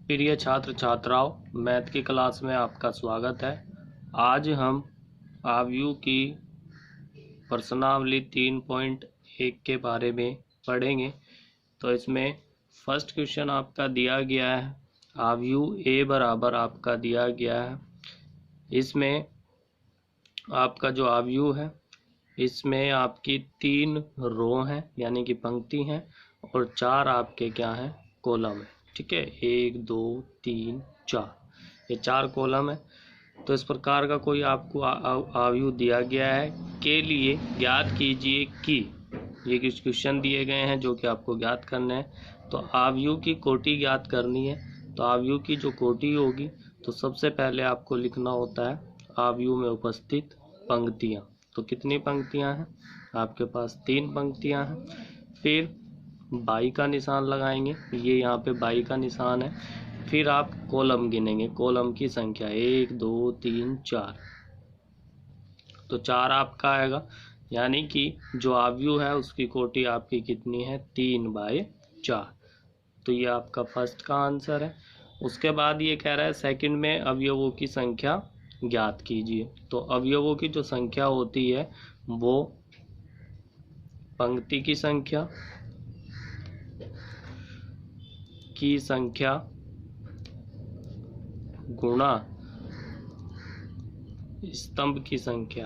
प्रिय छात्र छात्राओं, मैथ की क्लास में आपका स्वागत है। आज हम आव्यूह की प्रश्नावली 3.1 के बारे में पढ़ेंगे। तो इसमें फर्स्ट क्वेश्चन आपका दिया गया है, आव्यूह ए बराबर आपका दिया गया है। इसमें आपका जो आव्यूह है, इसमें आपकी 3 रो हैं यानी कि पंक्ति हैं और 4 आपके क्या हैं, कॉलम है। ठीक है, 1 2 3 4, ये 4 कॉलम है। तो इस प्रकार का कोई आपको आव्यूह दिया गया है के लिए ज्ञात कीजिए कि ये कुछ क्वेश्चन दिए गए हैं जो कि आपको ज्ञात करने हैं। तो आव्यूह की कोटि ज्ञात करनी है। तो आव्यूह की जो कोटि होगी, तो सबसे पहले आपको लिखना होता है आव्यूह में उपस्थित पंक्तियां। तो कितनी पंक्तियां हैं आपके पास? 3 पंक्तियां हैं। फिर बाई का निशान लगाएंगे, ये यहाँ पे बाई का निशान है। फिर आप कॉलम गिनेंगे, कॉलम की संख्या 1 2 3 4। तो 4 आपका आएगा, यानी कि जो आव्यूह है उसकी कोटि आपकी कितनी है? 3/4। तो ये आपका फर्स्ट का आंसर है। उसके बाद ये कह रहा है सेकंड में अवयवों की संख्या ज्ञात कीजिए। तो अवयवों की जो संख्या होती है वो पंक्ति की संख्या गुणा स्तंभ की संख्या,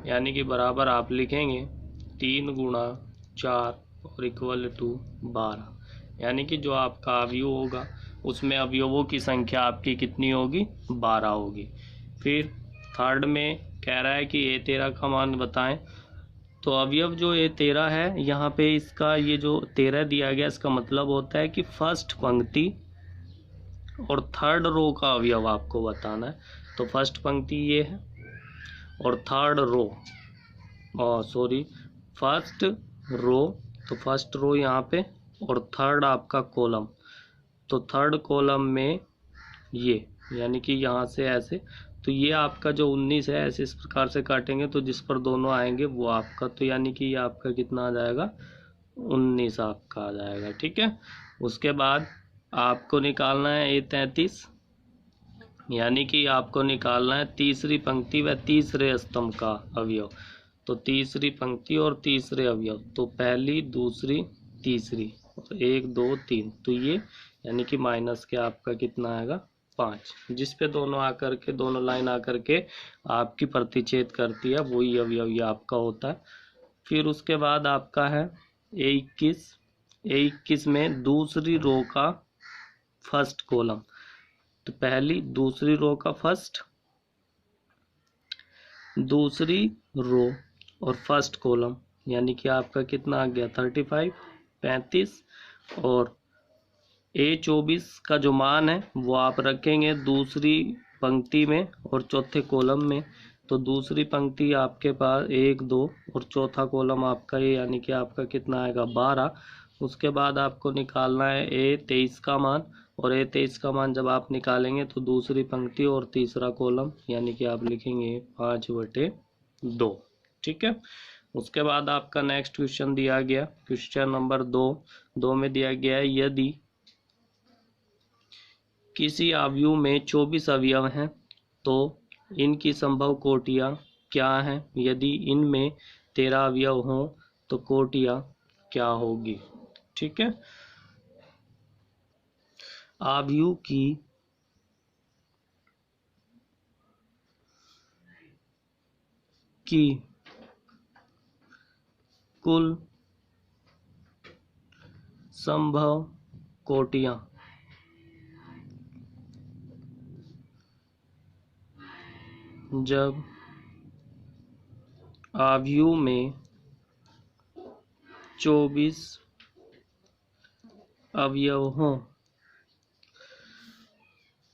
यानी कि बराबर आप लिखेंगे 3 गुणा 4 और इक्वल टू 12। यानी कि जो आपका अवयव होगा उसमें अवयवों की संख्या आपकी कितनी होगी? 12 होगी। फिर थर्ड में कह रहा है कि A13 का मान बताएं। तो अवयव जो A13 है, यहाँ पे इसका ये जो 13 दिया गया, इसका मतलब होता है कि फर्स्ट पंक्ति और थर्ड रो का अवयव आपको बताना है। तो फर्स्ट पंक्ति ये है और थर्ड रो, फर्स्ट रो, तो फर्स्ट रो यहाँ पे और थर्ड आपका कॉलम। तो थर्ड कॉलम में ये, यानी कि यहाँ से ऐसे, तो ये आपका जो 19 है, ऐसे इस प्रकार से काटेंगे तो जिस पर दोनों आएंगे वो आपका, तो यानी कि ये आपका कितना आ जाएगा? 19 आपका आ जाएगा। ठीक है। उसके बाद आपको निकालना है A33, यानी कि आपको निकालना है तीसरी पंक्ति व तीसरे स्तंभ का अवयव। तो तीसरी पंक्ति और तीसरे अवयव, तो पहली दूसरी तीसरी, 1 2 3, तो ये यानी कि माइनस के आपका कितना आएगा? 5, जिस पे दोनों आकर के, दोनों लाइन आकर के आपकी प्रतिच्छेद करती है, वही अवयव ये आपका होता है। फिर उसके बाद आपका है A21 में दूसरी रो का फर्स्ट कॉलम। तो पहली दूसरी रो का फर्स्ट, दूसरी रो और फर्स्ट कॉलम, यानी कि आपका कितना आ गया? 35 35। और A24 का जो मान है वो आप रखेंगे दूसरी पंक्ति में और चौथे कॉलम में। तो दूसरी पंक्ति आपके पास 1 2 और चौथा कॉलम आपका ये, यानी कि आपका कितना आएगा? 12। उसके बाद आपको निकालना है A23 का मान, और A23 का मान जब आप निकालेंगे तो दूसरी पंक्ति और तीसरा कॉलम, यानी कि आप लिखेंगे 5/2। ठीक है। उसके बाद आपका नेक्स्ट क्वेश्चन दिया गया, क्वेश्चन नंबर 2 में दिया गया है यदि किसी आव्यूह में 24 अवयव हैं तो इनकी संभव कोटियां क्या हैं? यदि इनमें 13 अवयव हों तो कोटियां क्या होगी? ठीक है। आव्यूह की कुल संभव कोटियां जब आव्यूह में 24 अवयव हों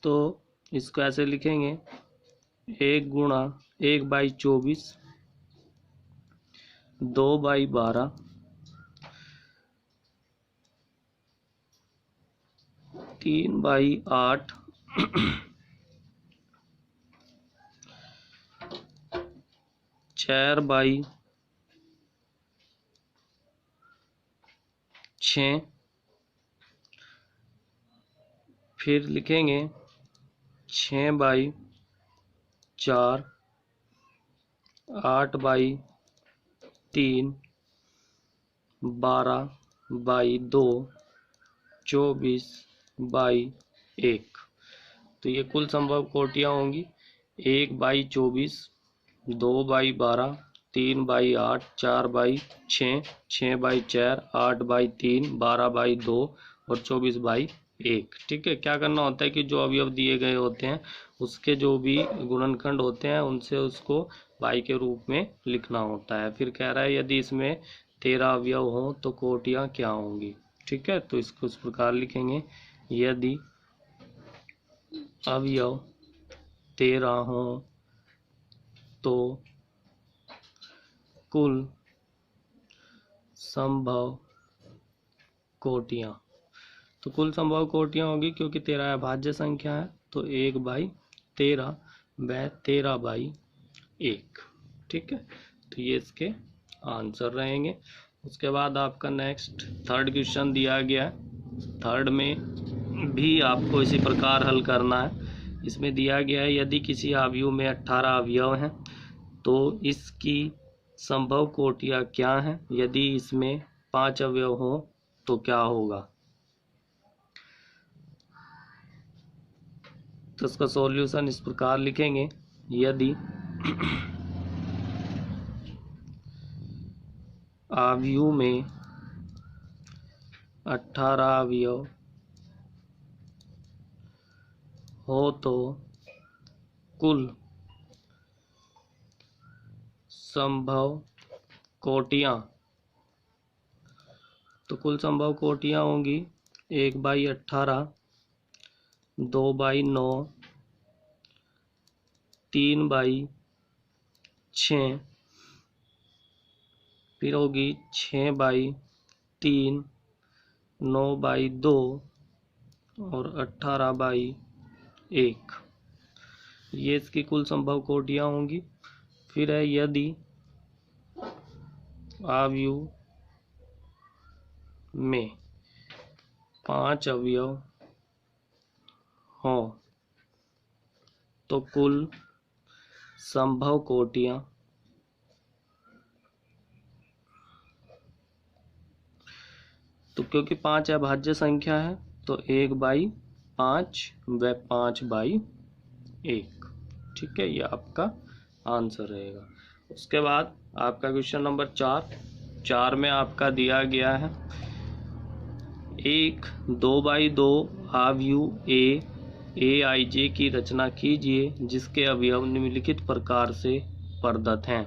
तो इसको ऐसे लिखेंगे 1 गुणा 1/24, 2/12, 3/8, 4/6, फिर लिखेंगे 6/4, 8/3, 12/2, 24/1। तो ये कुल संभव कोटियाँ होंगी 1/24, 2/12, 3/8, 4/6, 6/4, 8/3, 12/2 और 24/1। ठीक है, क्या करना होता है कि जो अवयव दिए गए होते हैं उसके जो भी गुणनखंड होते हैं उनसे उसको बाई के रूप में लिखना होता है। फिर कह रहा है यदि इसमें 13 अवयव हों तो कोटियाँ क्या होंगी। ठीक है, तो इसको इस प्रकार लिखेंगे, यदि अवयव 13 हों तो कुल संभव कोटियाँ। तो कुल संभव कोटियाँ होगी क्योंकि 13 अभाज्य संख्या है, तो 1/13 व 13/1। ठीक है, तो ये इसके आंसर रहेंगे। उसके बाद आपका नेक्स्ट थर्ड क्वेश्चन दिया गया है। थर्ड में भी आपको इसी प्रकार हल करना है। इसमें दिया गया है यदि किसी आयु में 18 अवयव हैं तो इसकी संभव कोटियाँ क्या हैं। यदि इसमें 5 अवयव हों तो क्या होगा। तो इसका सॉल्यूशन इस प्रकार लिखेंगे, यदि आयु में 18 अवयव हो तो कुल संभव कोटियाँ। तो कुल संभव कोटियाँ होंगी 1/18, 2/9, 3/6, फिर होगी 6/3, 9/2 और 18/1। ये इसकी कुल संभव कोटियाँ होंगी। फिर है यदि आयु में 5 अवयव हों तो कुल संभव कोटियाँ। तो क्योंकि 5 अभाज्य संख्या है तो 1/5 व 5/1। ठीक है, ये आपका आंसर रहेगा। उसके बाद आपका क्वेश्चन नंबर 4 में आपका दिया गया है एक 2/2 आयु AIJ की रचना कीजिए जिसके अवयव निम्नलिखित प्रकार से प्रदत्त हैं।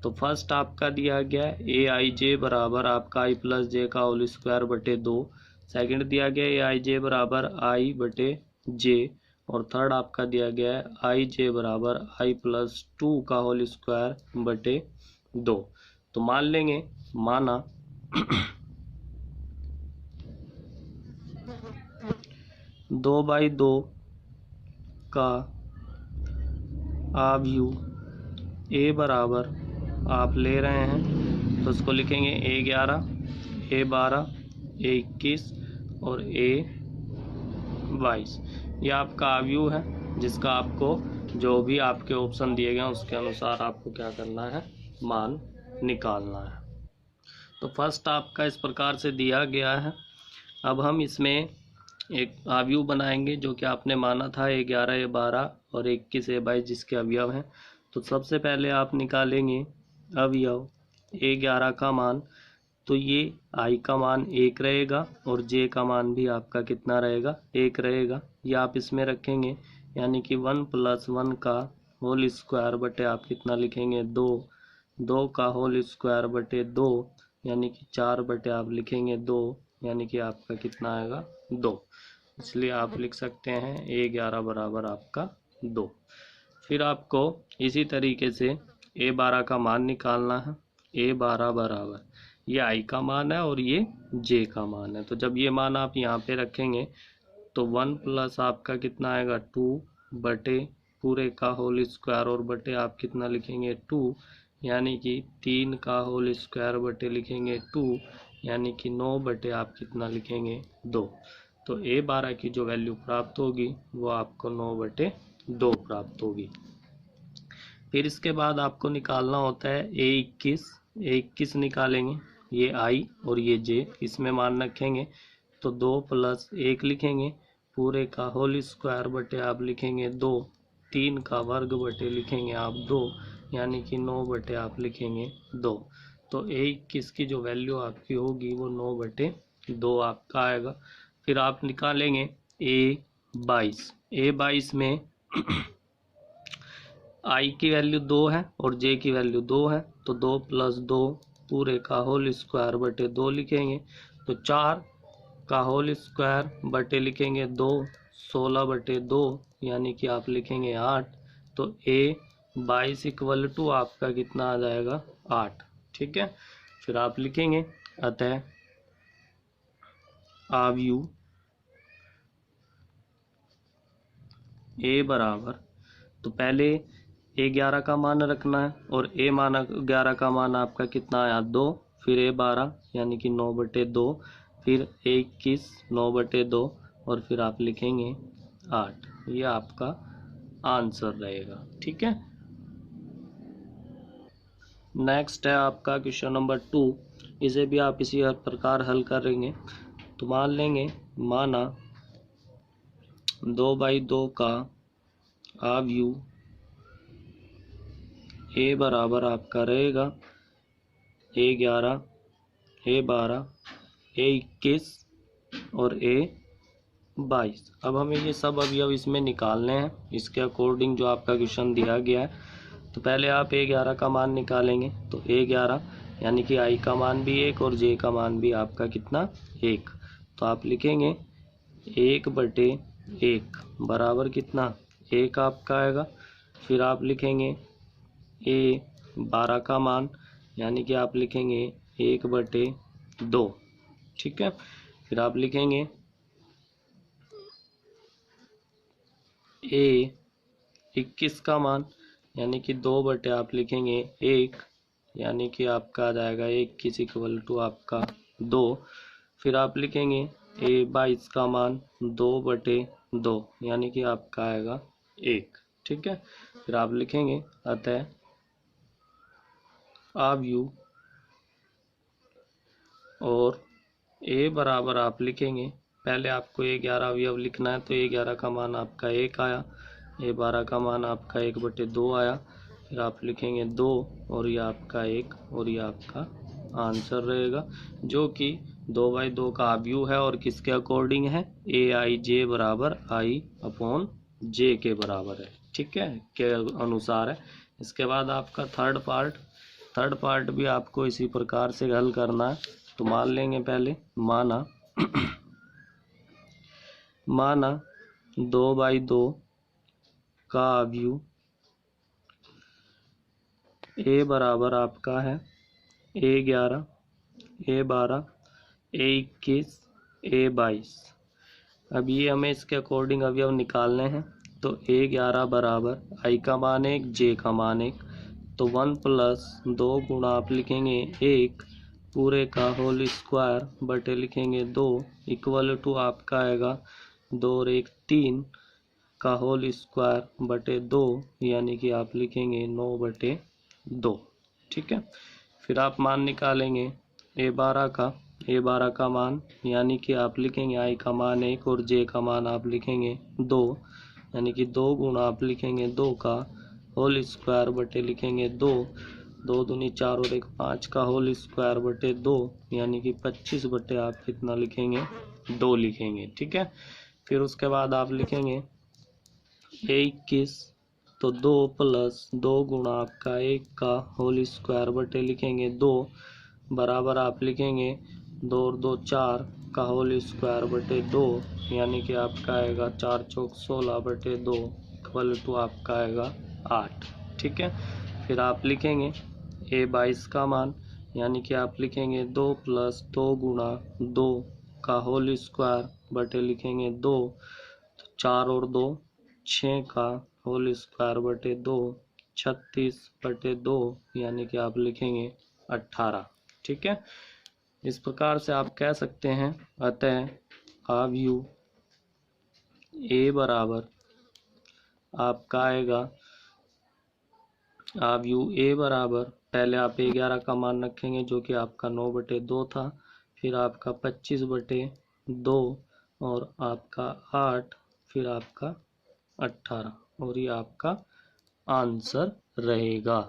तो फर्स्ट आपका दिया गया है AIJ बराबर आपका I+J का होल स्क्वायर बटे 2। सेकंड दिया गया है AIJ बराबर I/J और थर्ड आपका दिया गया है IJ बराबर I+2 का होल स्क्वायर बटे 2। तो मान लेंगे, माना 2/2 का आयु A बराबर आप ले रहे हैं तो उसको लिखेंगे A11, A12, A21 और A22। यह आपका आयु है जिसका आपको जो भी आपके ऑप्शन दिए गए हैं उसके अनुसार आपको क्या करना है, मान निकालना है। तो फर्स्ट आपका इस प्रकार से दिया गया है। अब हम इसमें एक आयु बनाएंगे जो कि आपने माना था A11, A12 और A21, A22 जिसके अवयव हैं। तो सबसे पहले आप निकालेंगे अवयव A11 का मान, तो ये I का मान 1 रहेगा और J का मान भी आपका कितना रहेगा, 1 रहेगा। ये आप इसमें रखेंगे यानी कि 1 + 1 का होल स्क्वायर बटे आप कितना लिखेंगे 2, 2 का होल स्क्वायर बटे 2 यानी कि 4 बटे आप लिखेंगे 2 यानी कि आपका कितना आएगा 2। इसलिए आप लिख सकते हैं A11 बराबर आपका 2। फिर आपको इसी तरीके से A12 का मान निकालना है। A12 बराबर ये I का मान है और ये J का मान है। तो जब ये मान आप यहाँ पे रखेंगे तो 1 प्लस आपका कितना आएगा 2 बटे पूरे का होल स्क्वायर और बटे आप कितना लिखेंगे 2 यानी कि 3 का होल स्क्वायर बटे लिखेंगे 2 यानी कि 9 बटे आप कितना लिखेंगे 2। तो A12 की जो वैल्यू प्राप्त होगी वो आपको 9/2 प्राप्त होगी। फिर इसके बाद आपको निकालना होता है A21 निकालेंगे, ये I और ये J इसमें मान रखेंगे तो 2 + 1 लिखेंगे, पूरे का होल स्क्वायर बटे आप लिखेंगे 2, 3 का वर्ग बटे लिखेंगे आप 2, यानी कि 9 बटे आप लिखेंगे 2। तो A21 की जो वैल्यू आपकी होगी वो 9/2 आपका आएगा। फिर आप निकालेंगे A22 में I की वैल्यू 2 है और J की वैल्यू 2 है, तो 2 + 2 पूरे का होल स्क्वायर बटे 2 लिखेंगे, तो 4 का होल स्क्वायर बटे लिखेंगे 2, 16/2 यानी कि आप लिखेंगे 8। तो A22 = आपका कितना आ जाएगा 8। ठीक है, फिर आप लिखेंगे अतः आव्यूह A बराबर, तो पहले A11 का मान रखना है और A11 का मान आपका कितना आया 2, फिर A12 यानी कि 9/2, फिर A21 9/2 और फिर आप लिखेंगे 8। ये आपका आंसर रहेगा। ठीक है, नेक्स्ट है आपका क्वेश्चन नंबर 2। इसे भी आप इसी प्रकार हल करेंगे। तो मान लेंगे, माना 2/2 का आव्यूह A बराबर आपका रहेगा A11, A12, A21 और A22। अब हमें ये सब अवयव इसमें निकालने हैं, इसके अकॉर्डिंग जो आपका क्वेश्चन दिया गया है। तो पहले आप A11 का मान निकालेंगे, तो A11 यानी कि I का मान भी 1 और J का मान भी आपका कितना 1। तो आप लिखेंगे 1/1 बराबर कितना 1 आपका आएगा। फिर आप लिखेंगे A12 का मान यानी कि आप लिखेंगे 1/2। ठीक है, फिर आप लिखेंगे A21 का मान यानी कि 2 बटे आप लिखेंगे 1, यानी कि आपका आ जाएगा 21 = आपका 2। फिर आप लिखेंगे A22 का मान 2/2 यानी कि आपका आएगा 1। ठीक है, फिर आप लिखेंगे अतः आव्यूह और A बराबर आप लिखेंगे, पहले आपको A11 अवयव लिखना है, तो A11 का मान आपका 1 आया, A12 का मान आपका 1/2 आया, फिर आप लिखेंगे 2 और ये आपका 1 और ये आपका आंसर रहेगा, जो कि 2/2 का आव्यूह है और किसके अकॉर्डिंग है AIJ बराबर I/J के बराबर है। ठीक है, के अनुसार है। इसके बाद आपका थर्ड पार्ट भी आपको इसी प्रकार से हल करना है। तो मान लेंगे पहले, माना 2/2 का आव्यूह A बराबर आपका है A11, A12, A21, A22। अब ये हमें इसके अकॉर्डिंग अवयव निकालने हैं। तो A11 बराबर I का मान 1, J का मान 1, तो 1 + 2 गुणा आप लिखेंगे 1 पूरे का होल स्क्वायर बटे लिखेंगे 2 = आपका आएगा 2 और 1 3 का होल स्क्वायर बटे 2 यानी कि आप लिखेंगे 9/2। ठीक है, फिर आप मान निकालेंगे A12 का मान यानी कि आप लिखेंगे I का मान 1 और J का मान आप लिखेंगे 2, यानी कि 2 गुणा आप लिखेंगे 2 का होल स्क्वायर बटे लिखेंगे 2, 2 दूनी 4 और 1 5 का होल स्क्वायर बटे 2 यानी कि 25 बटे आप कितना लिखेंगे 2 लिखेंगे। ठीक है, फिर उसके बाद आप लिखेंगे A21, तो 2 + 2 गुणा आपका 1 का होल स्क्वायर बटे लिखेंगे 2 बराबर आप लिखेंगे 2 और 2 4 का होल स्क्वायर बटे 2 यानी कि आपका आएगा 4 चौक 16/2 = आपका आएगा 8। ठीक है, फिर आप लिखेंगे A22 का मान यानी कि आप लिखेंगे 2 + 2 गुणा 2 का होल स्क्वायर बटे लिखेंगे 2, तो 4 और 2 6 का होल स्क्वायर बटे 2 36/2 यानी कि आप लिखेंगे 18। ठीक है, इस प्रकार से आप कह सकते हैं अतः आव्यू ए बराबर आपका आएगा, आव्यू ए बराबर पहले आप 11 का मान रखेंगे जो कि आपका 9/2 था, फिर आपका 25/2 और आपका 8, फिर आपका 18 और ये आपका आंसर रहेगा।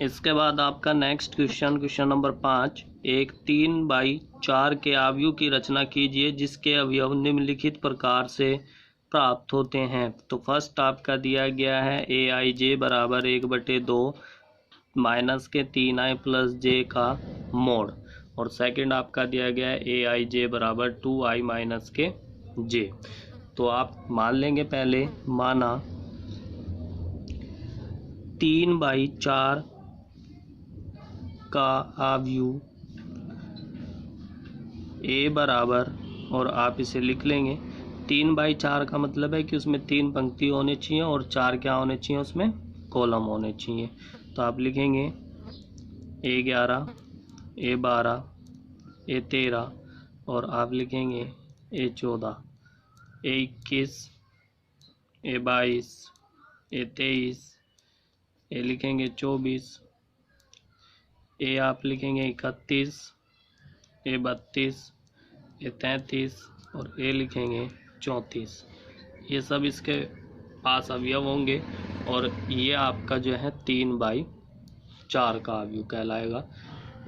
इसके बाद आपका नेक्स्ट क्वेश्चन नंबर 5, एक 3/4 के आव्यूह की रचना कीजिए जिसके अवयव निम्नलिखित प्रकार से प्राप्त होते हैं। तो फर्स्ट आपका दिया गया है aij बराबर 1/2 माइनस के 3i प्लस j का मोड, और सेकंड आपका दिया गया है aij बराबर 2i माइनस के j। तो आप मान लेंगे, पहले माना 3/4 का आव्यूह a बराबर, और आप इसे लिख लेंगे 3/4 का मतलब है कि उसमें 3 पंक्ति होने चाहिए और 4 क्या होने चाहिए, उसमें कॉलम होने चाहिए। तो आप लिखेंगे a11, a12, a13 और आप लिखेंगे a14, a21, a22, a23, ए लिखेंगे 24, ए आप लिखेंगे 31, a32, a33 और ए लिखेंगे 34। ये सब इसके पास अवयव होंगे और ये आपका जो है 3/4 का अवयव कहलाएगा।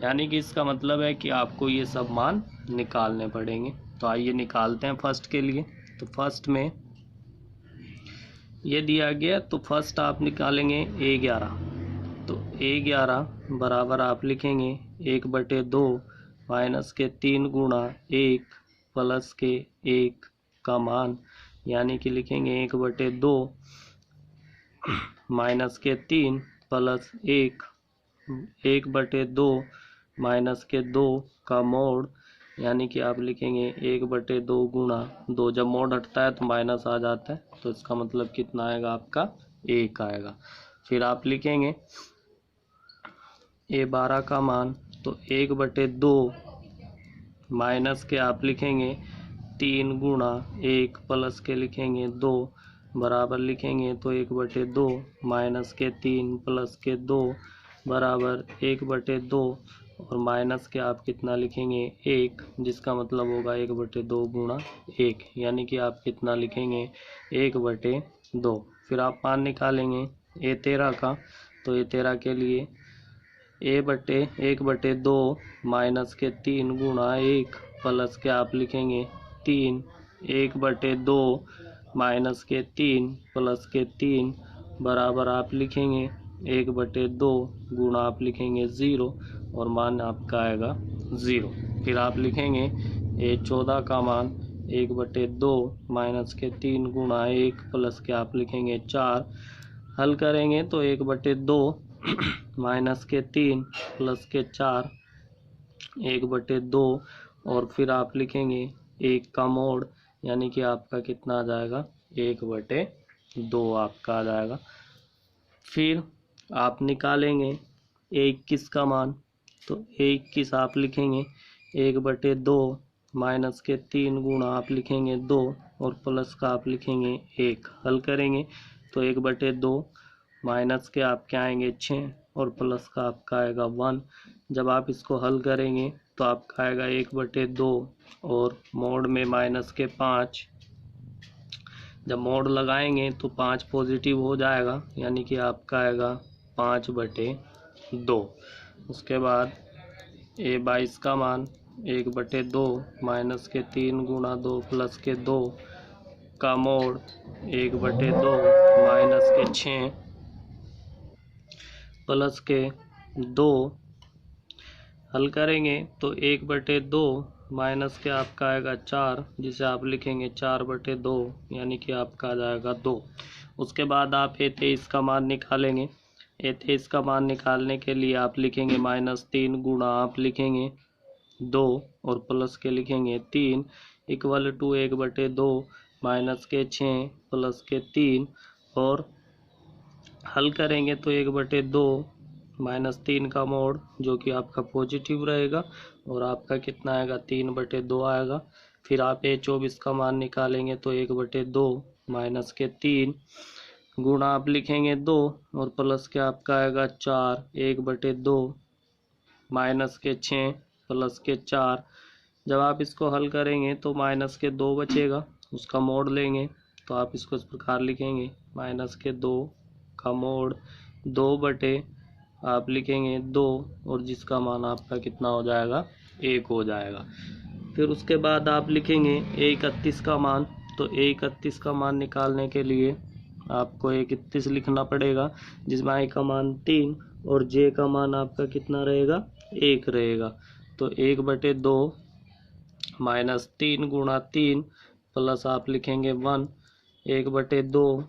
यानी कि इसका मतलब है कि आपको ये सब मान निकालने पड़ेंगे। तो आइए निकालते हैं फर्स्ट के लिए। तो फर्स्ट में ये दिया गया, तो फर्स्ट आप निकालेंगे a11। तो a11 बराबर आप लिखेंगे 1/2 माइनस के 3 गुणा 1 प्लस के 1 का मान, यानी कि लिखेंगे 1/2 माइनस के 3 प्लस 1, 1/2 माइनस के 2 का मोड, यानी कि आप लिखेंगे 1/2 गुणा 2। जब मोड हटता है तो माइनस आ जाता है, तो इसका मतलब कितना आएगा, आपका 1 आएगा। फिर आप लिखेंगे a12 का मान, तो 1/2 माइनस के आप लिखेंगे 3 गुणा 1 प्लस के लिखेंगे 2 बराबर लिखेंगे, तो 1/2 माइनस के 3 प्लस के 2 बराबर 1/2 और माइनस के आप कितना लिखेंगे 1, जिसका मतलब होगा 1/2 गुणा 1, यानी कि आप कितना लिखेंगे 1/2। फिर आप मान निकालेंगे a13 का। तो a13 के लिए 1/2 माइनस के 3 गुणा 1 प्लस के आप लिखेंगे 3, 1/2 माइनस के 3 प्लस के 3 बराबर आप लिखेंगे 1/2 गुणा आप लिखेंगे 0 और मान आपका आएगा 0। फिर आप लिखेंगे a14 का मान 1/2 माइनस के 3 गुणा 1 प्लस के आप लिखेंगे 4। हल करेंगे तो 1/2 माइनस के 3 प्लस के 4, 1/2 और फिर आप लिखेंगे 1 का मोड, यानी कि आपका कितना आ जाएगा 1/2 आपका आ जाएगा। फिर आप निकालेंगे a21 का मान। तो a21 आप लिखेंगे 1/2 माइनस के 3 गुणा आप लिखेंगे 2 और प्लस का आप लिखेंगे 1। हल करेंगे तो 1/2 माइनस के आपके आएंगे 6 और प्लस का आपका आएगा 1। जब आप इसको हल करेंगे तो आपका आएगा 1/2 और मोड में माइनस के 5। जब मोड लगाएंगे तो 5 पॉजिटिव हो जाएगा, यानी कि आपका आएगा 5/2। उसके बाद a22 का मान 1/2 माइनस के 3 गुणा 2 प्लस के 2 का मोड 1/2 माइनस के 6 प्लस के 2। हल करेंगे तो 1/2 माइनस के आपका आएगा 4, जिसे आप लिखेंगे 4/2, यानी कि आपका आ जाएगा 2। उसके बाद आप a23 का मान निकालेंगे। a23 का मान निकालने के लिए आप लिखेंगे -3 गुणा आप लिखेंगे 2 और प्लस के लिखेंगे 3 इक्वल टू 1/2 माइनस के 6 प्लस के 3 और हल करेंगे तो 1/2 -3 का मोड जो कि आपका पॉजिटिव रहेगा और आपका कितना आएगा 3/2 आएगा। फिर आप ए 24 का मान निकालेंगे तो 1/2 माइनस के 3 गुणा आप लिखेंगे 2 और प्लस के आपका आएगा 4, 1/2 माइनस के 6 प्लस के 4। जब आप इसको हल करेंगे तो माइनस के 2 बचेगा, उसका मोड़ लेंगे तो आप इसको इस प्रकार लिखेंगे माइनस के 2 का मोड़ 2 बटे आप लिखेंगे 2 और जिसका मान आपका कितना हो जाएगा 1 हो जाएगा। फिर उसके बाद आप लिखेंगे A31 का मान, तो A31 का मान निकालने के लिए आपको A31 लिखना पड़ेगा जिसमें I का मान 3 और J का मान आपका कितना रहेगा 1 रहेगा। तो 1/2 माइनस 3 गुणा 3 प्लस आप लिखेंगे 1, 1/2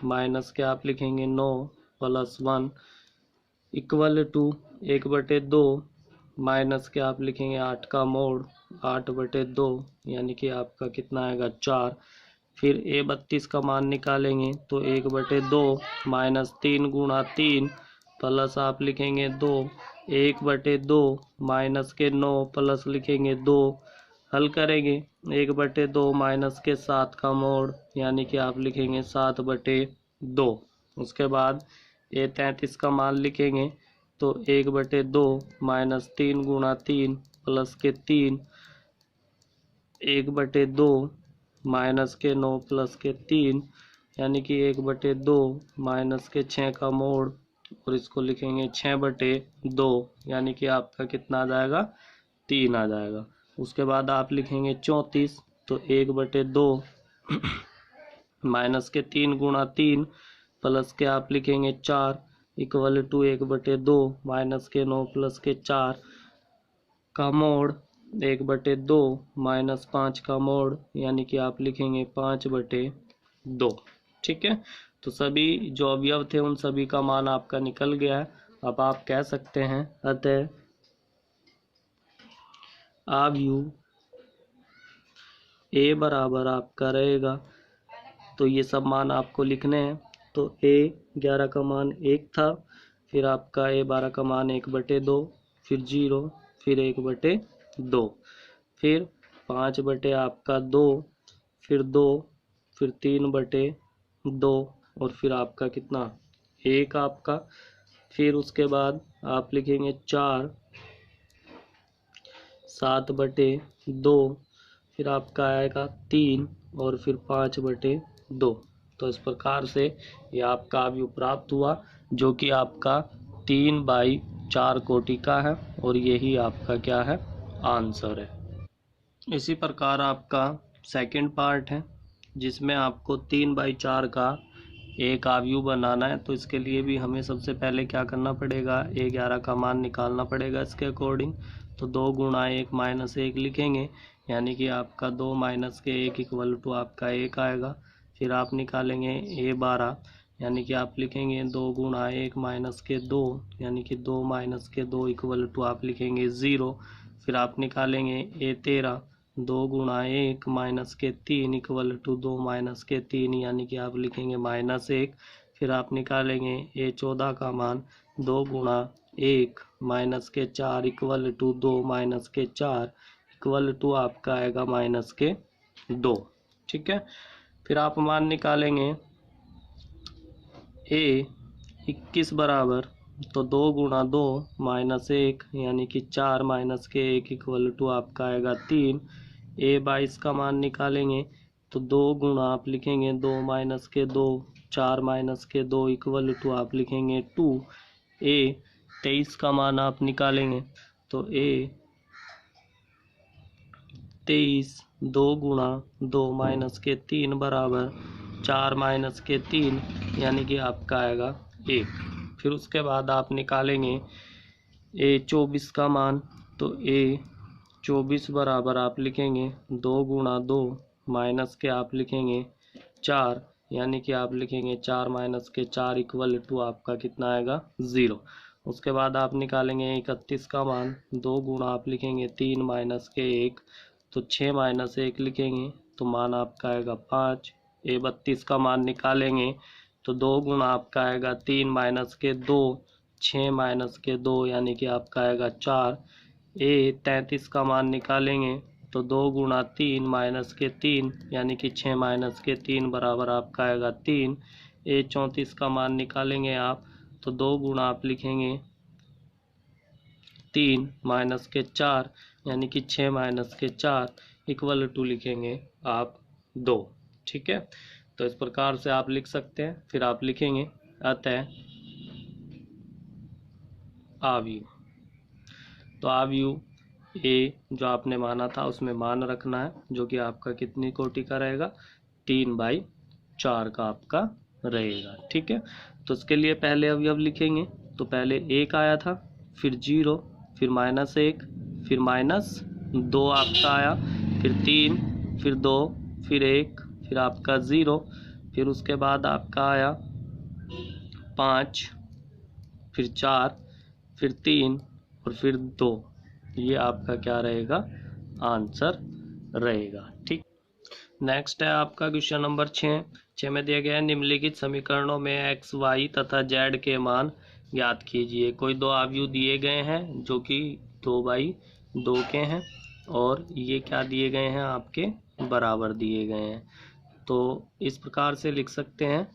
माइनस के आप लिखेंगे 9 प्लस 1 इक्वल टू 1/2 माइनस के आप लिखेंगे 8 का मोड़ 8/2 यानी कि आपका कितना आएगा 4। फिर A32 का मान निकालेंगे तो 1/2 माइनस 3 गुणा 3 प्लस आप लिखेंगे 2, 1/2 माइनस के 9 प्लस लिखेंगे 2 हल करेंगे 1/2 माइनस के 7 का मोड़ यानी कि आप लिखेंगे 7/2। उसके बाद A33 का मान लिखेंगे तो 1/2 माइनस 3 गुणा 3 प्लस के 3 1/2 माइनस के 9 प्लस के 3 यानी कि 1/2 माइनस के 6 का मोड़ और इसको लिखेंगे 6/2 यानी कि आपका कितना आ जाएगा 3 आ जाएगा। उसके बाद आप लिखेंगे 34 तो 1/2 माइनस के 3 गुणा 3 प्लस के आप लिखेंगे 4 इक्वल टू 1/2 माइनस के 9 प्लस के 4 का मोड़ 1/2 माइनस 5 का मोड़ यानी कि आप लिखेंगे 5/2। ठीक है, तो सभी जो अवयव थे उन सभी का मान आपका निकल गया है। अब आप कह सकते हैं अतः अवयव ए बराबर आपका रहेगा, तो ये सब मान आपको लिखने हैं। तो A11 का मान 1 था, फिर आपका A12 का मान 1/2, फिर 0, फिर 1/2, फिर 5 आपका 2, फिर 2, फिर 3/2 और फिर आपका कितना 1 आपका। फिर उसके बाद आप लिखेंगे 4, 7/2, फिर आपका आएगा 3 और फिर 5/2। तो इस प्रकार से ये आपका अवयव प्राप्त हुआ जो कि आपका 3/4 कोटि का है और यही आपका क्या है आंसर है। इसी प्रकार आपका सेकंड पार्ट है जिसमें आपको 3/4 का एक अवयव बनाना है। तो इसके लिए भी हमें सबसे पहले क्या करना पड़ेगा A11 का मान निकालना पड़ेगा इसके अकॉर्डिंग। तो 2 गुणा 1 माइनस 1 लिखेंगे यानी कि आपका 2 माइनस के 1 इक्वल टू आपका 1 आएगा। फिर आप निकालेंगे A12 यानी कि आप लिखेंगे 2 गुणा 1 माइनस के 2 यानी कि 2 माइनस के 2 इक्वल टू आप लिखेंगे 0। फिर आप निकालेंगे A13 2 गुणा 1 माइनस के 3 इक्वल टू 2 माइनस के 3 यानी कि आप लिखेंगे -1। फिर आप निकालेंगे A14 का मान 2 गुणा 1 माइनस के 4 इक्वल टू 2 माइनस के 4 इक्वल टू आपका आएगा -2। ठीक है, फिर आप मान निकालेंगे A21 बराबर तो 2 गुणा 2 माइनस 1 यानी कि 4 माइनस के 1 इक्वल टू आपका आएगा 3। A22 का मान निकालेंगे तो 2 गुणा आप लिखेंगे 2 माइनस के 2 4 माइनस के 2 इक्वल टू आप लिखेंगे 2। A23 का मान आप निकालेंगे तो A23 2 गुणा 2 माइनस के 3 बराबर 4 माइनस के 3 यानी कि आपका आएगा 1। फिर उसके बाद आप निकालेंगे A24 का मान तो A24 बराबर आप लिखेंगे 2 गुणा 2 माइनस के आप लिखेंगे 4 यानी कि आप लिखेंगे 4 माइनस के 4 इक्वल टू आपका कितना आएगा 0। उसके बाद आप निकालेंगे 31 का मान 2 गुणा आप लिखेंगे 3 माइनस के 1 तो 6 माइनस 1 लिखेंगे तो मान आपका आएगा 5। A32 का मान निकालेंगे तो 2 गुणा आपका आएगा 3 माइनस के 2 6 माइनस के 2 यानी कि आपका आएगा 4। A33 का मान निकालेंगे तो 2 गुणा 3 माइनस के 3 यानी कि 6 माइनस के 3 बराबर आपका आएगा 3। A34 का मान निकालेंगे आप तो 2 गुणा आप लिखेंगे 3 माइनस के 4 यानी कि 6 माइनस के 4 इक्वल टू लिखेंगे आप 2। ठीक है, तो इस प्रकार से आप लिख सकते हैं। फिर आप लिखेंगे अतः आव्यूह। तो आव्यूह ए जो आपने माना था उसमें मान रखना है, जो कि आपका कितनी कोटि का रहेगा, 3/4 का आपका रहेगा। ठीक है, तो उसके लिए पहले अवयव लिखेंगे। तो पहले 1 आया था, फिर 0, फिर -1, फिर -2 आपका आया, फिर 3, फिर 2, फिर 1, फिर आपका 0, फिर उसके बाद आपका आया 5, फिर 4, फिर 3 और फिर 2। ये आपका क्या रहेगा, आंसर रहेगा। ठीक, नेक्स्ट है आपका क्वेश्चन नंबर 6 में दिया गया है निम्नलिखित समीकरणों में x, y तथा z के मान ज्ञात कीजिए। कोई दो आव्यूह दिए गए हैं जो कि 2/2 के हैं और ये क्या दिए गए हैं, आपके बराबर दिए गए हैं। तो इस प्रकार से लिख सकते हैं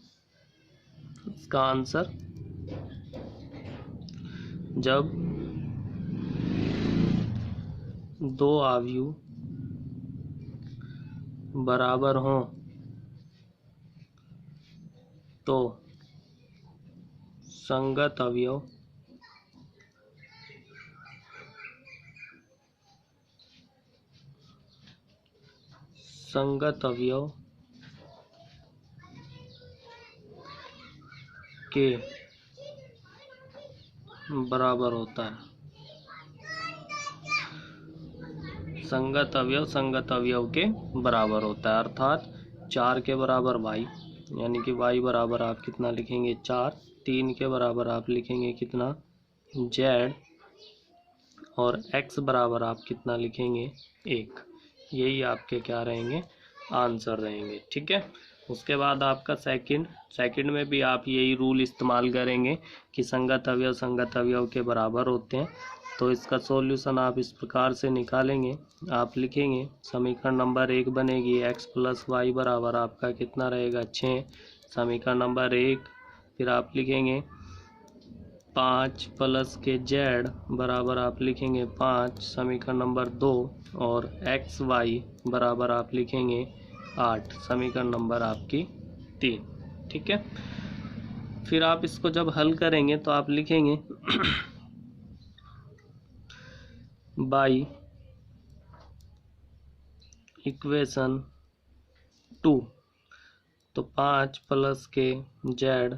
इसका आंसर, जब दो आव्यूह बराबर हों तो संगत अवयव के बराबर होता है। संगत अवयव के बराबर होता है, अर्थात 4 के बराबर y यानी कि y बराबर आप कितना लिखेंगे 4, 3 के बराबर आप लिखेंगे कितना z और x बराबर आप कितना लिखेंगे 1। यही आपके क्या रहेंगे, आंसर रहेंगे। ठीक है, उसके बाद आपका सेकंड में भी आप यही रूल इस्तेमाल करेंगे कि संगत अवयव के बराबर होते हैं। तो इसका सॉल्यूशन आप इस प्रकार से निकालेंगे। आप लिखेंगे समीकरण नंबर 1 बनेगी x + y बराबर आपका कितना रहेगा 6, समीकरण नंबर 1। फिर आप लिखेंगे 5 + के z बराबर आप लिखेंगे 5, समीकरण नंबर 2। और x y बराबर आप लिखेंगे 8, समीकरण नंबर आपकी 3। ठीक है, फिर आप इसको जब हल करेंगे तो आप लिखेंगे बाई इक्वेशन 2। तो 5 + के z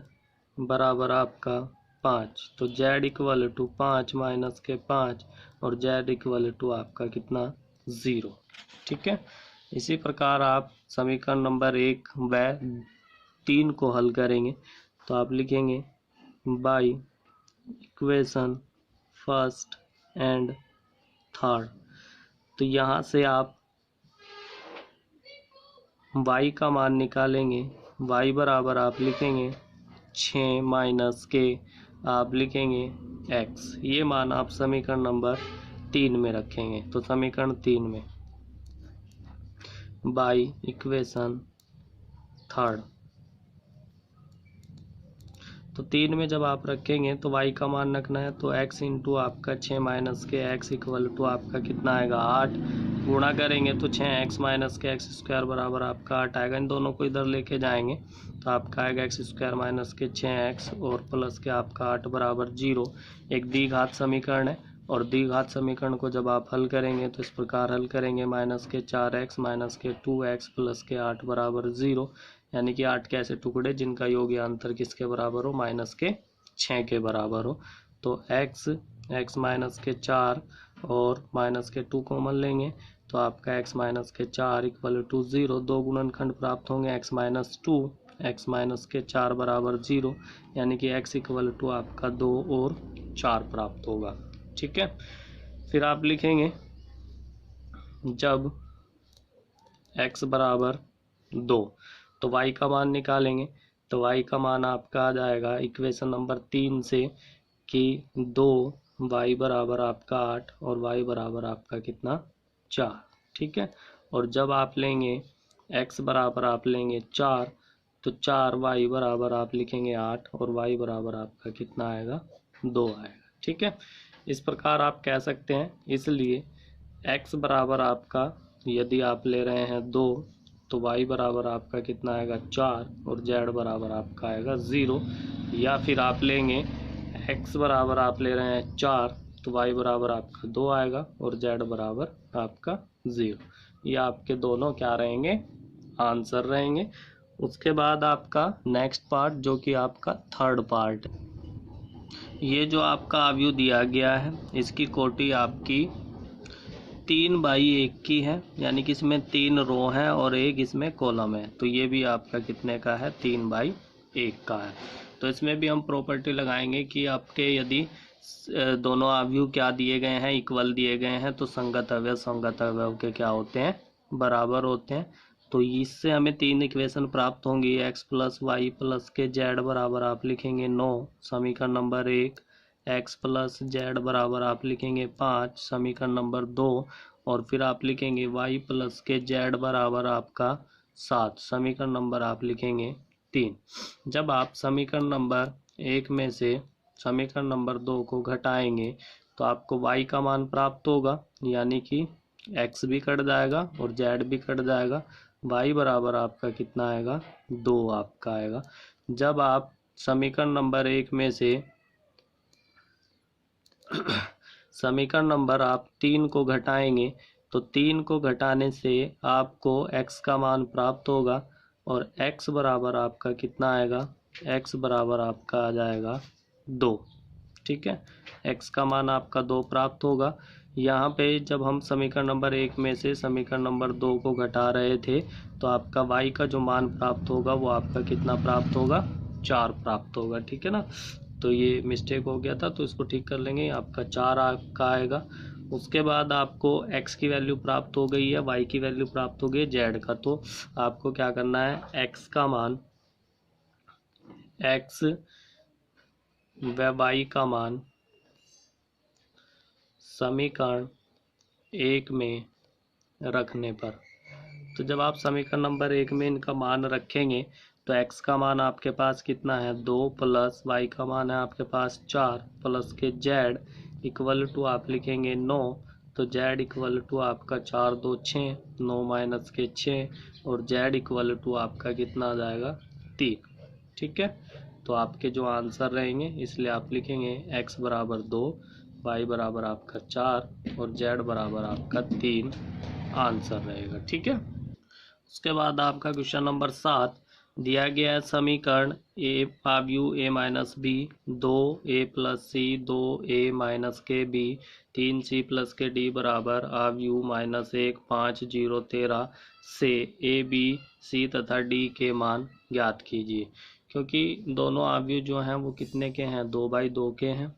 बराबर आपका 5, तो z इक्वल टू 5 माइनस के 5 और z इक्वल टू आपका कितना 0। ठीक है, इसी प्रकार आप समीकरण नंबर 1 व 3 को हल करेंगे। तो आप लिखेंगे बाई इक्वेशन 1 एंड 3। तो यहाँ से आप y का मान निकालेंगे। y बराबर आप लिखेंगे 6 माइनस के आप लिखेंगे x। ये मान आप समीकरण नंबर 3 में रखेंगे। तो समीकरण 3 में बाई इक्वेशन 3, तो 3 में जब आप रखेंगे तो y का मान रखना है। तो x इंटू आपका 6 माइनस के x इक्वल टू आपका कितना आएगा 8। गुणा करेंगे तो 6x माइनस के x स्क्वायर बराबर आपका 8 आएगा। इन दोनों को इधर लेके जाएंगे तो आपका आएगा x स्क्वायर माइनस के 6x और प्लस के आपका 8 बराबर 0। एक द्विघात समीकरण है और द्विघात समीकरण को जब आप हल करेंगे तो इस प्रकार हल करेंगे -4x माइनस के 2x प्लस के 8 बराबर 0, यानी कि 8 के ऐसे टुकड़े जिनका योग या अंतर किसके बराबर हो, -6 के बराबर हो। तो x माइनस के 4 और माइनस के 2 कॉमन लेंगे तो आपका x माइनस के 4 इक्वल टू 0। 2 गुणनखंड प्राप्त होंगे x माइनस 2, x माइनस के 4 बराबर 0, यानी कि x इक्वल टू आपका 2 और 4 प्राप्त होगा। ठीक है, फिर आप लिखेंगे जब x बराबर 2 तो y का मान निकालेंगे। तो y का मान आपका आ जाएगा इक्वेशन नंबर 3 से कि 2 y बराबर आपका 8 और y बराबर आपका कितना 4। ठीक है। और जब आप लेंगे x बराबर आप लेंगे 4, तो 4y बराबर आप लिखेंगे 8 और y बराबर आपका कितना आएगा 2 आएगा, ठीक है। इस प्रकार आप कह सकते हैं। इसलिए x बराबर आपका यदि आप ले रहे हैं 2, तो y बराबर आपका कितना आएगा 4 और z बराबर आपका आएगा 0। या फिर आप लेंगे x बराबर आप ले रहे हैं 4, तो y बराबर आपका 2 आएगा और z बराबर आपका 0। ये आपके दोनों क्या रहेंगे, आंसर रहेंगे। उसके बाद आपका नेक्स्ट पार्ट जो कि आपका थर्ड पार्ट है। ये जो आपका अवयव दिया गया है इसकी कोटि आपकी 3/1 की है, यानी कि इसमें 3 रो हैं और एक इसमें कॉलम है। तो ये भी आपका कितने का है, 3/1 का है। तो इसमें भी हम प्रॉपर्टी लगाएंगे कि आपके यदि दोनों अवयव क्या दिए गए हैं, इक्वल दिए गए हैं, तो संगत अवयव के क्या होते हैं, बराबर होते हैं। तो इससे हमें 3 इक्वेशन प्राप्त होंगी। x प्लस वाई प्लस के z बराबर आप लिखेंगे 9, समीकरण नंबर 1। x प्लस z बराबर आप लिखेंगे 5, समीकरण नंबर 2। और फिर आप लिखेंगे y प्लस के z बराबर आपका 7, समीकरण नंबर आप लिखेंगे 3। जब आप समीकरण नंबर 1 में से समीकरण नंबर 2 को घटाएंगे तो आपको y का मान प्राप्त होगा, यानी कि x भी कट जाएगा और z भी कट जाएगा। y बराबर आपका कितना आएगा, 2 आपका आएगा। जब आप समीकरण नंबर 1 में से समीकरण नंबर आप 3 को घटाएंगे तो 3 को घटाने से आपको x का मान प्राप्त होगा और x बराबर आपका कितना आएगा, x बराबर आपका आ जाएगा 2, ठीक है। x का मान आपका 2 प्राप्त होगा। यहाँ पे जब हम समीकरण नंबर 1 में से समीकरण नंबर 2 को घटा रहे थे तो आपका y का जो मान प्राप्त होगा वो आपका कितना प्राप्त होगा, 4 प्राप्त होगा, ठीक है ना। तो ये मिस्टेक हो गया था, तो इसको ठीक कर लेंगे। आपका 4 आपका आएगा। उसके बाद आपको x की वैल्यू प्राप्त हो गई है, y की वैल्यू प्राप्त हो गई है z का। तो आपको क्या करना है, x का मान, x व y का मान समीकरण 1 में रखने पर, तो जब आप समीकरण नंबर 1 में इनका मान रखेंगे तो x का मान आपके पास कितना है 2 प्लस y का मान है आपके पास 4 प्लस के z इक्वल टू आप लिखेंगे 9। तो z इक्वल टू आपका 4 2 6, 9 माइनस के 6 और z इक्वल टू आपका कितना आ जाएगा 3, ठीक है। तो आपके जो आंसर रहेंगे, इसलिए आप लिखेंगे x बराबर 2, y बराबर आपका 4 और z बराबर आपका 3 आंसर रहेगा, ठीक है। उसके बाद आपका क्वेश्चन नंबर 7 दिया गया है। समीकरण a अवयव a minus B, 2a plus C, 2a minus के बी, 3c प्लस के डी बराबर अवयव माइनस 1, 5, 0, 13 से a, b, c तथा d के मान ज्ञात कीजिए। क्योंकि दोनों अवयव जो हैं वो कितने के हैं, 2/2 के हैं।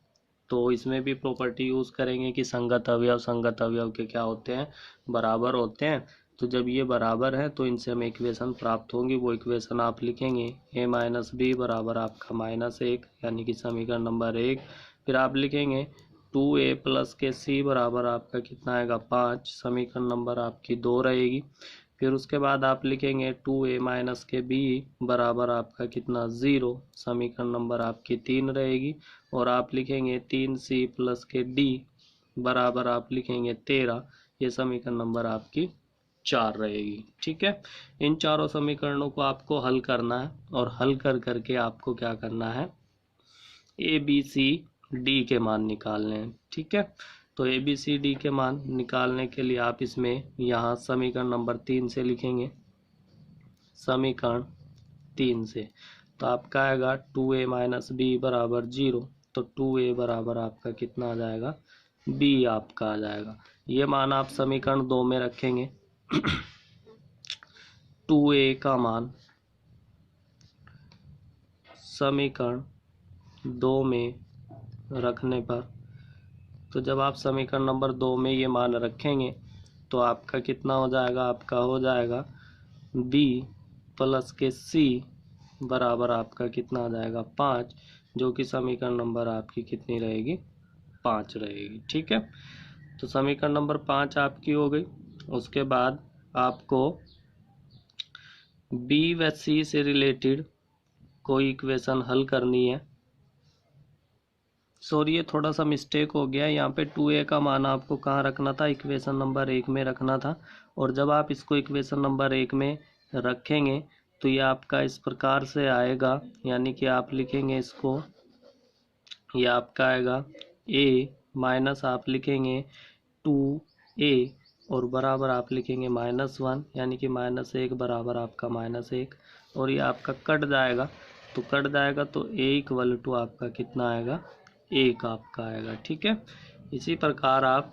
तो इसमें भी प्रॉपर्टी यूज़ करेंगे कि संगत अवयव के क्या होते हैं, बराबर होते हैं। तो जब ये बराबर है तो इनसे हमें इक्वेशन प्राप्त होंगी। वो इक्वेशन आप लिखेंगे a माइनस बी बराबर आपका -1, यानी कि समीकरण नंबर 1। फिर आप लिखेंगे 2a प्लस के c बराबर आपका कितना आएगा 5, समीकरण नंबर आपकी 2 रहेगी। फिर उसके बाद आप लिखेंगे 2a माइनस के b बराबर आपका कितना 0, समीकरण नंबर आपकी 3 रहेगी। और आप लिखेंगे 3c प्लस के d बराबर आप लिखेंगे 13, ये समीकरण नंबर आपकी 4 रहेगी, ठीक है। इन चारों समीकरणों को आपको हल करना है और हल कर करके आपको क्या करना है, ए बी सी डी के मान निकालने हैं, ठीक है। तो ए बी सी डी के मान निकालने के लिए आप इसमें यहाँ समीकरण नंबर 3 से लिखेंगे, समीकरण 3 से। तो आपका आएगा 2a माइनस बी बराबर 0, तो 2a बराबर आपका कितना आ जाएगा, b आपका आ जाएगा। ये मान आप समीकरण 2 में रखेंगे। 2a का मान समीकरण 2 में रखने पर, तो जब आप समीकरण नंबर 2 में ये मान रखेंगे तो आपका कितना हो जाएगा, आपका हो जाएगा b प्लस के c बराबर आपका कितना आ जाएगा 5, जो कि समीकरण नंबर आपकी कितनी रहेगी, 5 रहेगी, ठीक है। तो समीकरण नंबर 5 आपकी हो गई। उसके बाद आपको बी व सी से रिलेटेड कोई इक्वेशन हल करनी है। सॉरी, ये थोड़ा सा मिस्टेक हो गया। यहाँ पे 2a का मान आपको कहाँ रखना था, इक्वेशन नंबर 1 में रखना था। और जब आप इसको इक्वेशन नंबर 1 में रखेंगे तो ये आपका इस प्रकार से आएगा, यानी कि आप लिखेंगे इसको, ये आपका आएगा a माइनस आप लिखेंगे 2a और बराबर आप लिखेंगे -1, यानी कि -1 बराबर आपका -1, और ये आपका कट जाएगा। तो कट जाएगा तो a इक्वल टू आपका कितना आएगा, 1 आपका आएगा। ठीक है, इसी प्रकार आप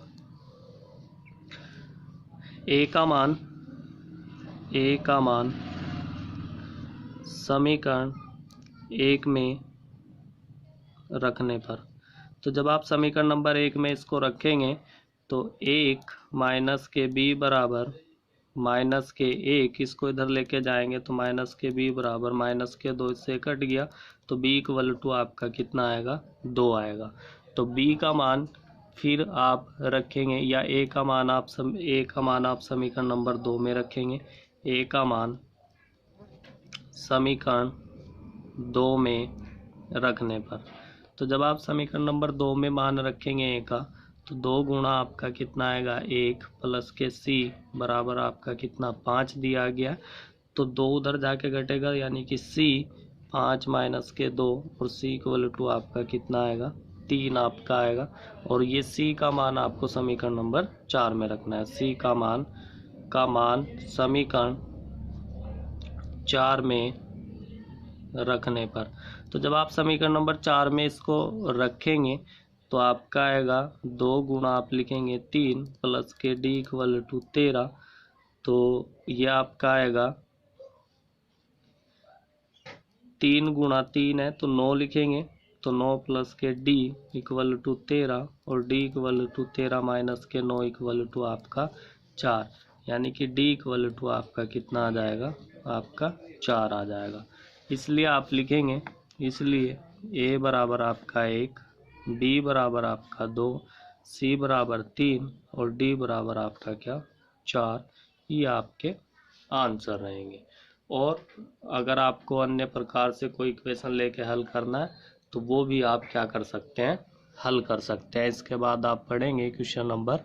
a का मान समीकरण 1 में रखने पर, तो जब आप समीकरण नंबर 1 में इसको रखेंगे तो 1 माइनस के b बराबर माइनस के 1, इसको इधर लेके जाएंगे तो माइनस के b बराबर माइनस के 2, इससे कट गया तो b इक्वल टू आपका कितना आएगा, 2 आएगा। तो b का मान फिर आप रखेंगे, या a का मान आप समीकरण नंबर 2 में रखेंगे। a का मान समीकरण 2 में रखने पर, तो जब आप समीकरण नंबर 2 में मान रखेंगे a का, तो 2 गुणा आपका कितना आएगा, 1 प्लस के c बराबर आपका कितना, 5 दिया गया। तो 2 उधर जाके घटेगा, यानी कि c 5 माइनस के 2, और c इक्वल टू आपका कितना आएगा, 3 आपका आएगा। और ये c का मान आपको समीकरण नंबर 4 में रखना है। c का मान समीकरण 4 में रखने पर, तो जब आप समीकरण नंबर 4 में इसको रखेंगे तो आपका आएगा 2 गुणा आप लिखेंगे 3 प्लस के d इक्वल टू 13, तो ये आपका आएगा 3 गुणा 3 है तो 9 लिखेंगे, तो 9 प्लस के d इक्वल टू 13, और d इक्वल टू 13 माइनस के 9 इक्वल टू आपका 4, यानी कि d इक्वल टू आपका कितना आ जाएगा, आपका 4 आ जाएगा। इसलिए आप लिखेंगे, इसलिए a बराबर आपका 1, b बराबर आपका 2, c बराबर 3 और d बराबर आपका क्या, 4। ये आपके आंसर रहेंगे। और अगर आपको अन्य प्रकार से कोई इक्वेशन लेके हल करना है तो वो भी आप क्या कर सकते हैं, हल कर सकते हैं। इसके बाद आप पढ़ेंगे क्वेश्चन नंबर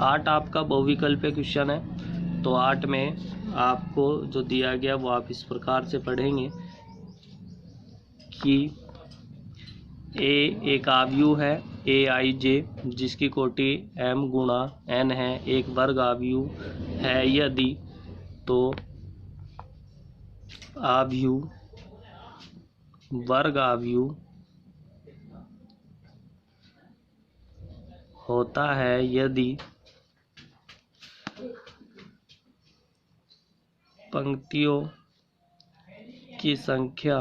8 आपका बहुविकल्पीय क्वेश्चन है। तो 8 में आपको जो दिया गया वो आप इस प्रकार से पढ़ेंगे कि a एक आव्यूह है aij, जिसकी कोटि m गुणा n है, एक वर्ग आव्यूह है यदि, तो वर्ग आव्यूह होता है यदि पंक्तियों की संख्या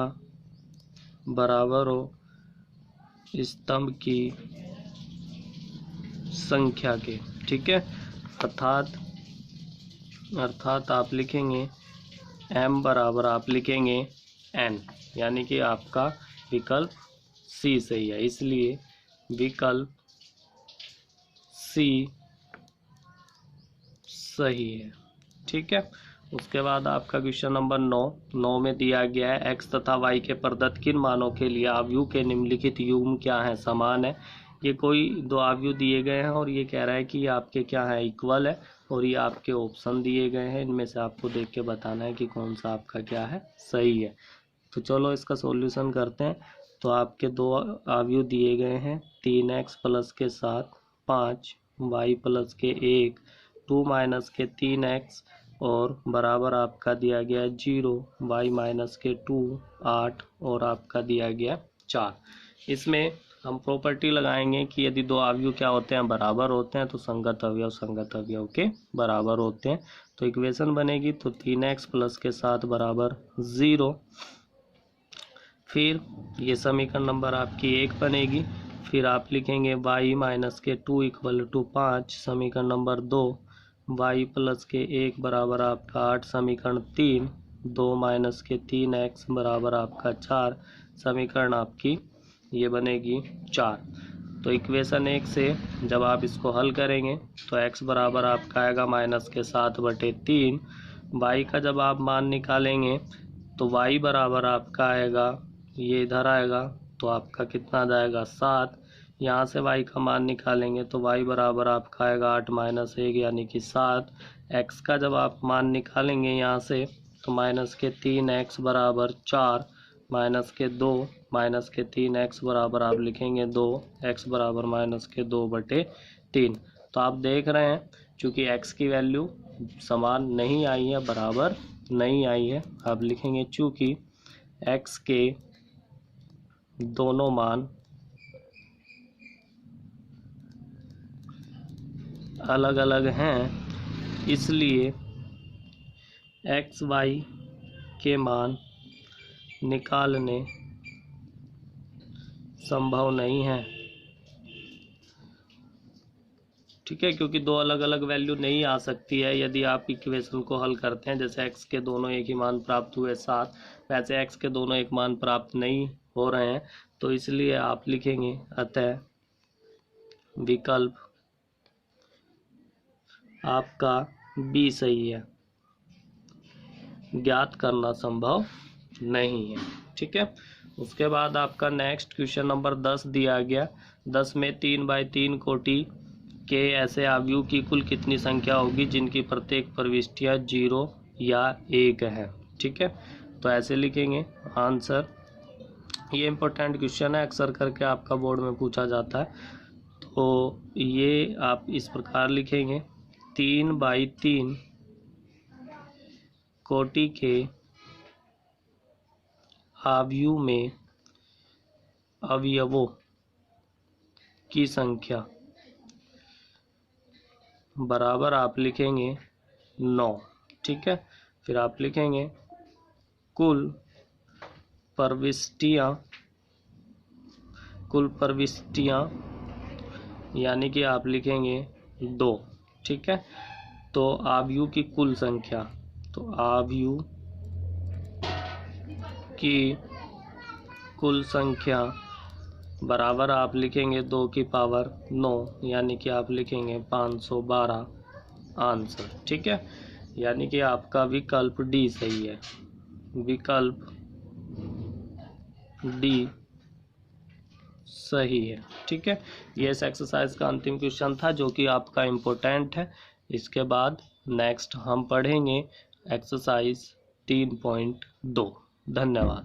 बराबर हो स्तंभ की संख्या के। ठीक है, अर्थात आप लिखेंगे m बराबर आप लिखेंगे n, यानी कि आपका विकल्प C सही है, इसलिए विकल्प C सही है। ठीक है, उसके बाद आपका क्वेश्चन नंबर 9 में दिया गया है x तथा y के प्रदत्त किन मानों के लिए आव्यूह के निम्नलिखित युग्म क्या है, समान है। ये कोई दो आव्यूह दिए गए हैं और ये कह रहा है कि आपके क्या है, इक्वल है, और ये आपके ऑप्शन दिए गए हैं, इनमें से आपको देख के बताना है कि कौन सा आपका क्या है, सही है। तो चलो इसका सॉल्यूशन करते हैं। तो आपके दो आव्यूह दिए गए हैं, 3x प्लस के 7 5, y प्लस के 1 2 माइनस के 3x, और बराबर आपका दिया गया 0, y माइनस के 2 8, और आपका दिया गया 4। इसमें हम प्रॉपर्टी लगाएंगे कि यदि दो अवयव क्या होते हैं, बराबर होते हैं, तो संगत अवयव के बराबर होते हैं। तो इक्वेशन बनेगी तो 3x प्लस के 7 बराबर 0। फिर ये समीकरण नंबर आपकी 1 बनेगी। फिर आप लिखेंगे y माइनस के 2 इक्वल टू 5। समीकरण नंबर 2 y प्लस के 1 बराबर आपका 8। समीकरण 3 2 माइनस के 3x बराबर आपका 4। समीकरण आपकी ये बनेगी 4। तो इक्वेशन 1 से जब आप इसको हल करेंगे तो x बराबर आपका आएगा -7/3। y का जब आप मान निकालेंगे तो y बराबर आपका आएगा, ये इधर आएगा तो आपका कितना आ जाएगा 7। यहाँ से y का मान निकालेंगे तो y बराबर आपका आएगा 8 - 1 यानी कि 7। x का जब आप मान निकालेंगे यहाँ से तो -3x बराबर 4, -2 -3x बराबर आप लिखेंगे 2, x बराबर -2/3। तो आप देख रहे हैं चूँकि x की वैल्यू समान नहीं आई है, बराबर नहीं आई है, आप लिखेंगे चूँकि x के दोनों मान अलग अलग हैं, इसलिए x y के मान निकालने संभव नहीं है। ठीक है, क्योंकि दो अलग अलग वैल्यू नहीं आ सकती है यदि आप इक्वेशन को हल करते हैं। जैसे x के दोनों एक ही मान प्राप्त हुए 7, वैसे x के दोनों एक मान प्राप्त नहीं हो रहे हैं, तो इसलिए आप लिखेंगे अतः विकल्प आपका बी सही है, ज्ञात करना संभव नहीं है। ठीक है, उसके बाद आपका नेक्स्ट क्वेश्चन नंबर 10 दिया गया। 10 में 3/3 कोटि के ऐसे अवयव की कुल कितनी संख्या होगी जिनकी प्रत्येक प्रविष्टियाँ 0 या 1 है। ठीक है, तो ऐसे लिखेंगे आंसर। ये इम्पोर्टेंट क्वेश्चन है, अक्सर करके आपका बोर्ड में पूछा जाता है। तो ये आप इस प्रकार लिखेंगे 3/3 कोटि के अवयव में अवयवों की संख्या बराबर आप लिखेंगे 9। ठीक है, फिर आप लिखेंगे कुल प्रविष्टियाँ यानी कि आप लिखेंगे 2। ठीक है, तो अवयव की कुल संख्या, तो अवयव की कुल संख्या बराबर आप लिखेंगे 2 की पावर 9 यानी कि आप लिखेंगे 512 आंसर। ठीक है, यानी कि आपका विकल्प डी सही है, विकल्प डी सही है। ठीक है, ये इस एक्सरसाइज का अंतिम क्वेश्चन था जो कि आपका इम्पोर्टेंट है। इसके बाद नेक्स्ट हम पढ़ेंगे एक्सरसाइज 3.2। धन्यवाद।